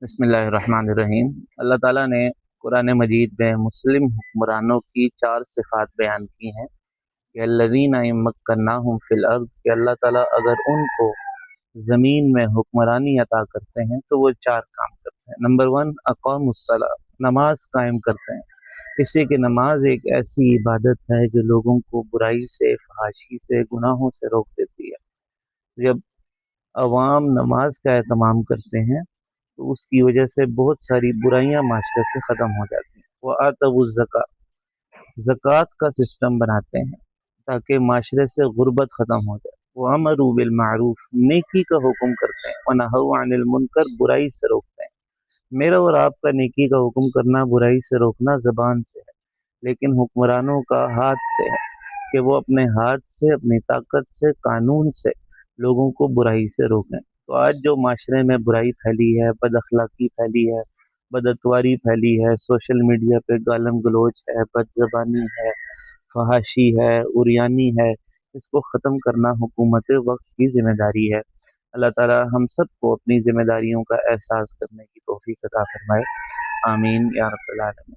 बिस्मिल्लाहिर्रहमानिर्रहीम। अल्लाह ताला ने कुरान मजीद में मुस्लिम हुक्मरानों की 4 सिफ़ात बयान की हैं कि अल्लज़ीना इन मक्कन्नाहुम फ़िल अर्ज़, कि अल्लाह ताला अगर उनको ज़मीन में हुक्मरानी अता करते हैं तो वो 4 काम करते हैं। नंबर 1, अक़ामुस्सलाह, नमाज कायम करते हैं। इसलिए कि नमाज एक ऐसी इबादत है जो लोगों को बुराई से, फहाशी से, गुनाहों से रोक देती है। जब अवाम नमाज का एहतमाम करते हैं तो उसकी वजह से बहुत सारी बुराइयां माशरे से ख़त्म हो जाती हैं। वो आतवुज़ ज़कात, ज़कात का सिस्टम बनाते हैं ताकि माशरे से गुर्बत ख़त्म हो जाए। वो अमरू बिल मारूफ, नेकी का हुक्म करते हैं। व नहौ अनिल मुनकर, बुराई से रोकते हैं। मेरा और आपका नेकी का हुक्म करना, बुराई से रोकना ज़बान से है, लेकिन हुक्मरानों का हाथ से है कि वो अपने हाथ से, अपनी ताकत से, कानून से लोगों को बुराई से रोकें। तो आज जो माशरे में बुराई फैली है, बदअखलाकी फैली है, बदअतवारी फैली है, सोशल मीडिया पे गालम गलोच है, बदज़बानी है, फहाशी है, उरियानी है, इसको ख़त्म करना हुकूमत वक्त की ज़िम्मेदारी है। अल्लाह ताला हम सबको अपनी ज़िम्मेदारियों का एहसास करने की तौफ़ीक़ अता फ़रमाए। आमीन या रब्बल आलमीन।